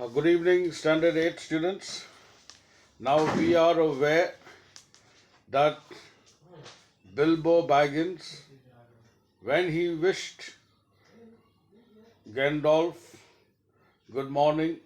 Good evening, Standard 8 students. Now we are aware that Bilbo Baggins, when he wished Gandalf good morning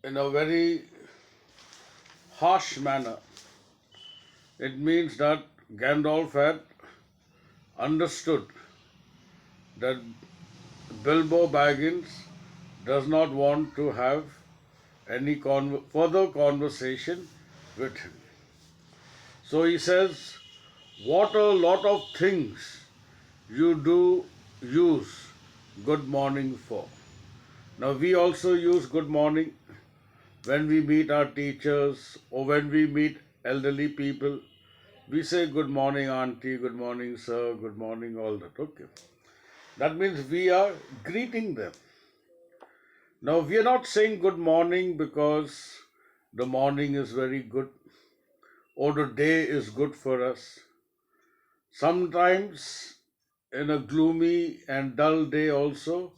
in a very harsh manner, it means that Gandalf had understood that Bilbo Baggins does not want to have any further conversation with him. So he says, what a lot of things you do use good morning for. Now we also use good morning when we meet our teachers or when we meet elderly people. We say good morning auntie, good morning sir, good morning, all that. Okay. That means we are greeting them. Now we are not saying good morning because the morning is very good or the day is good for us. Sometimes in a gloomy and dull day also,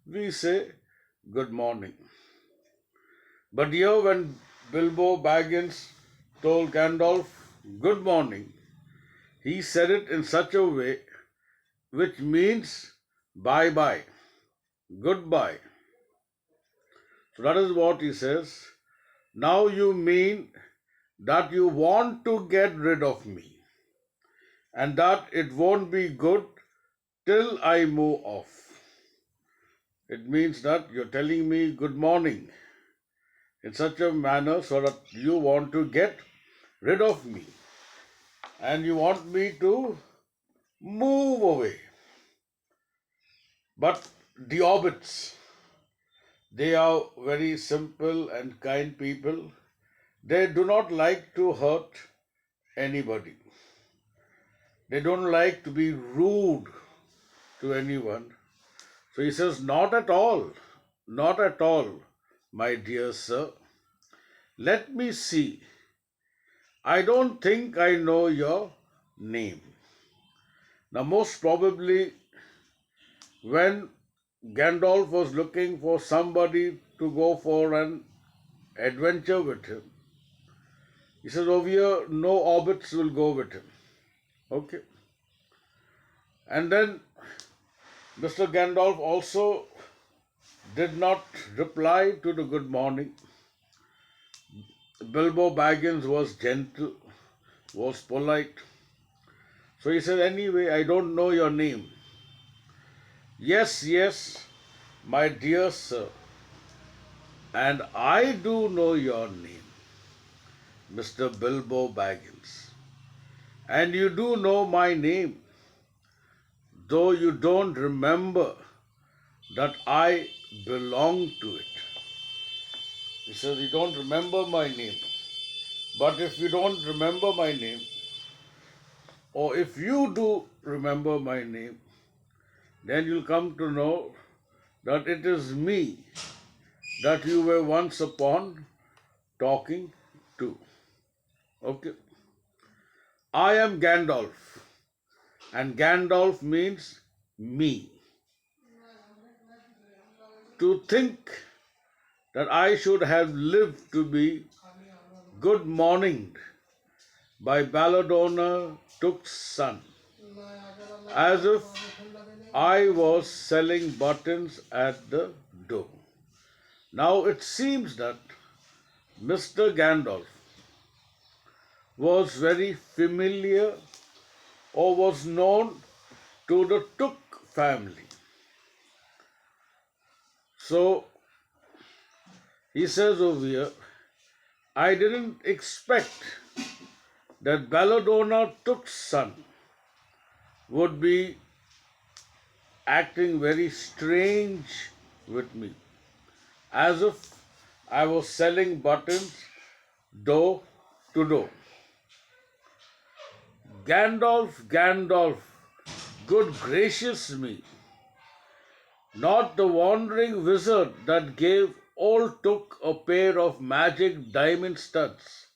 we say good morning. But here when Bilbo Baggins told Gandalf good morning, he said it in such a way which means bye-bye, goodbye. So that is what he says. Now you mean that you want to get rid of me and that it won't be good till I move off. It means that you're telling me good morning in such a manner so that you want to get rid of me and you want me to move away. But the Hobbits, they are very simple and kind people. They do not like to hurt anybody. They don't like to be rude to anyone. So he says, not at all, my dear sir. Let me see. I don't think I know your name. Now, most probably, when Gandalf was looking for somebody to go for an adventure with him, he says, over here, no hobbits will go with him. Okay. And then Mr. Gandalf also did not reply to the good morning. Bilbo Baggins was gentle, was polite. So he said, anyway, I don't know your name. Yes, my dear sir, and I do know your name, Mr. Bilbo Baggins. And you do know my name, though you don't remember that I belong to it. He says, you don't remember my name. But if you don't remember my name, or if you do remember my name, then you'll come to know that it is me that you were once upon talking to. Okay. I am Gandalf, and Gandalf means me. To think that I should have lived to be good morninged by Belladonna Took's son, as if I was selling buttons at the door. Now it seems that Mr. Gandalf was very familiar or was known to the Took family. So he says over here, I didn't expect that Belladonna Took's son would be acting very strange with me, as if I was selling buttons door to door. Gandalf, good gracious me, not the wandering wizard that gave old Took a pair of magic diamond studs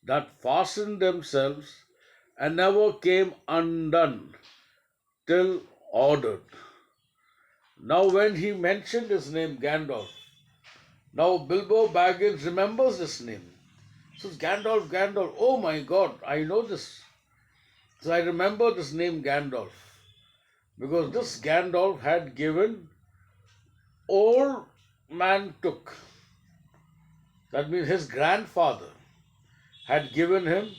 that fastened themselves and never came undone till ordered. Now when he mentioned his name Gandalf, Now Bilbo Baggins remembers this name. Says Gandalf, Gandalf. Oh my God, I know this. So I remember this name Gandalf because this Gandalf had given old man Took. That means his grandfather had given him,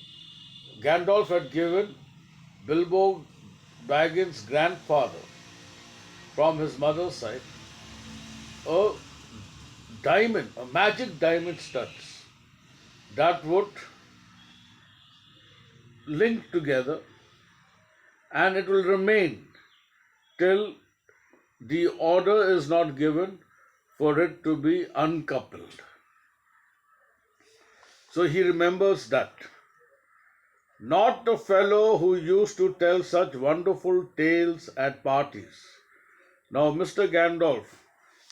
Gandalf had given Bilbo Baggins' grandfather from his mother's side a diamond, a magic diamond studs that would link together and it will remain till the order is not given for it to be uncoupled. So he remembers that. Not the fellow who used to tell such wonderful tales at parties. Now, Mr. Gandalf,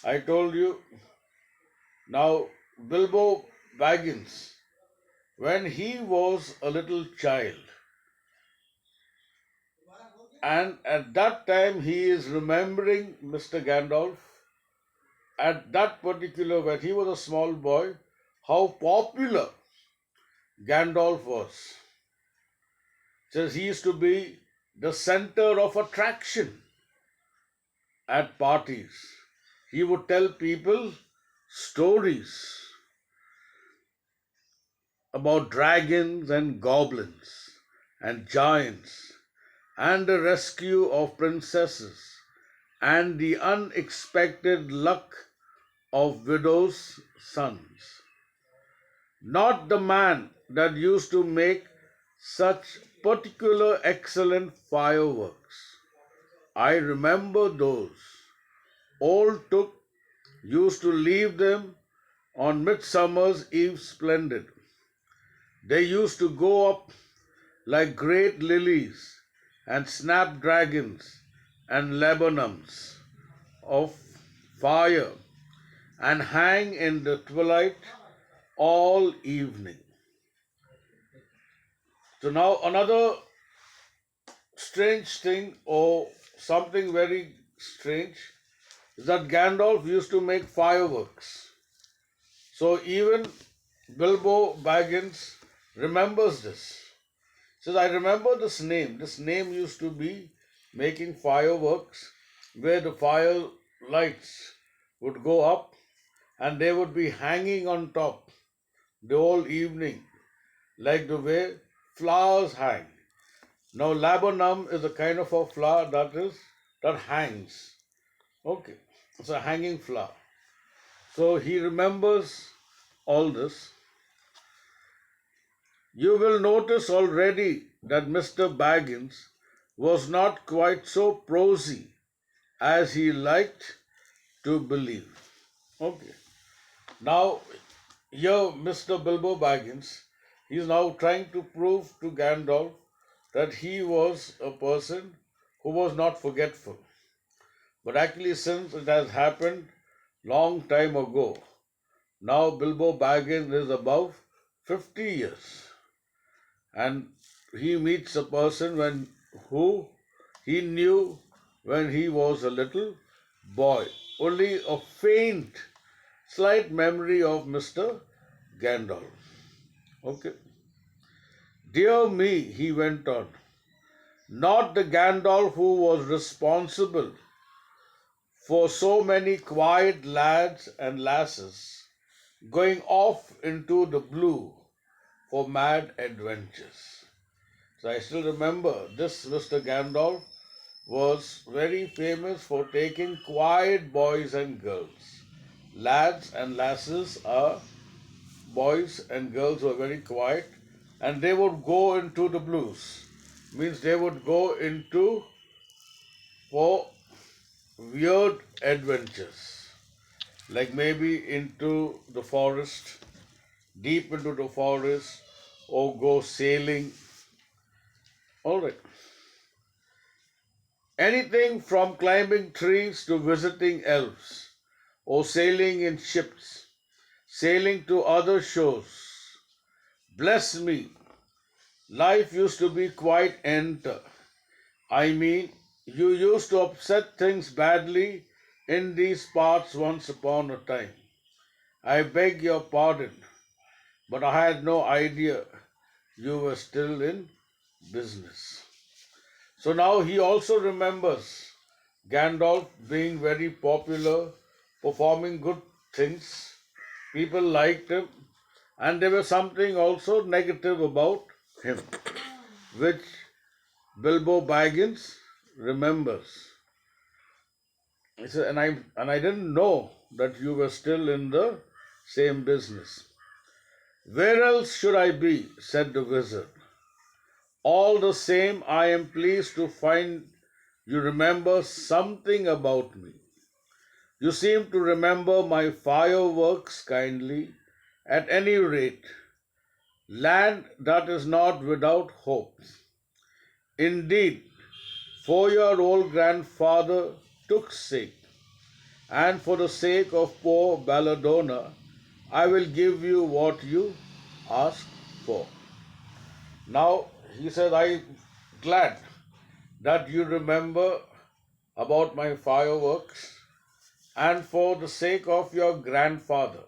I told you, now Bilbo Baggins, when he was a little child, and at that time he is remembering Mr. Gandalf, at that particular, when he was a small boy, how popular Gandalf was. Says he used to be the center of attraction at parties. He would tell people stories about dragons and goblins and giants and the rescue of princesses and the unexpected luck of widows' sons. Not the man that used to make such particular excellent fireworks. I remember those. Old Took used to leave them on Midsummer's Eve splendid. They used to go up like great lilies and snapdragons and laburnums of fire and hang in the twilight all evening. So now another strange thing or something very strange is that Gandalf used to make fireworks. So even Bilbo Baggins remembers this. Says, I remember this name. This name used to be making fireworks where the fire lights would go up and they would be hanging on top the whole evening, like the way flowers hang. Now laburnum is a kind of a flower that hangs. Okay, it's a hanging flower. So he remembers all this. You will notice already that Mr. Baggins was not quite so prosy as he liked to believe. Okay. Now, here Mr. Bilbo Baggins, he is now trying to prove to Gandalf that he was a person who was not forgetful. But actually, since it has happened long time ago, now Bilbo Baggins is above 50 years. And he meets a person who he knew when he was a little boy. Only a faint, slight memory of Mr. Gandalf. Okay. Dear me, he went on, not the Gandalf who was responsible for so many quiet lads and lasses going off into the blue for mad adventures. So I still remember this Mr. Gandalf was very famous for taking quiet boys and girls. Lads and lasses are boys and girls who are very quiet and they would go into the blues. Means they would go into for weird adventures. Like maybe into the forest, deep into the forest, or go sailing. All right. Anything from climbing trees to visiting elves, or sailing in ships, sailing to other shores. Bless me, life used to be quite enter. I mean, you used to upset things badly in these parts once upon a time. I beg your pardon, but I had no idea you were still in business. So now he also remembers Gandalf being very popular, performing good things. People liked him, and there was something also negative about him, which Bilbo Baggins remembers. He said, and I didn't know that you were still in the same business. Where else should I be? Said the wizard. All the same, I am pleased to find you remember something about me. You seem to remember my fireworks kindly. At any rate, land that is not without hope. Indeed, 4-year-old grandfather took sake, and for the sake of poor Belladonna, I will give you what you asked for. Now, he said, I'm glad that you remember about my fireworks, and for the sake of your grandfather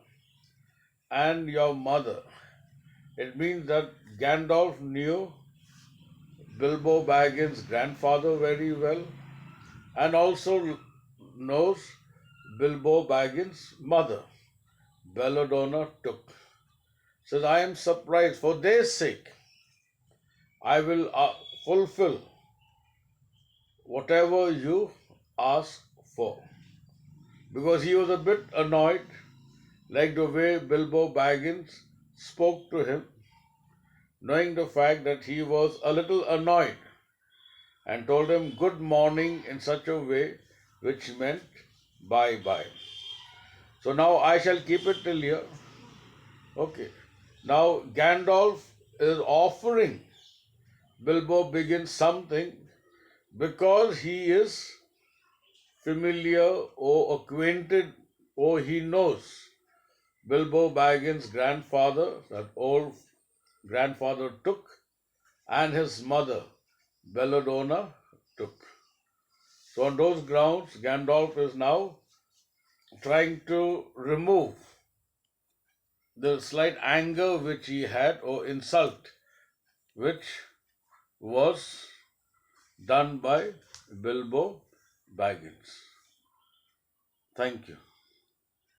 and your mother. It means that Gandalf knew Bilbo Baggins' grandfather very well and also knows Bilbo Baggins' mother, Belladonna Took. Says, I am surprised. For their sake, I will fulfill whatever you ask for. Because he was a bit annoyed, like the way Bilbo Baggins spoke to him, knowing the fact that he was a little annoyed, and told him good morning in such a way which meant bye bye. So now I shall keep it till here. Okay. Now Gandalf is offering Bilbo Baggins something because he is familiar or acquainted or he knows Bilbo Baggins' grandfather, that old grandfather Took, and his mother, Belladonna Took. So on those grounds, Gandalf is now trying to remove the slight anger which he had or insult which was done by Bilbo Baggins. Thank you.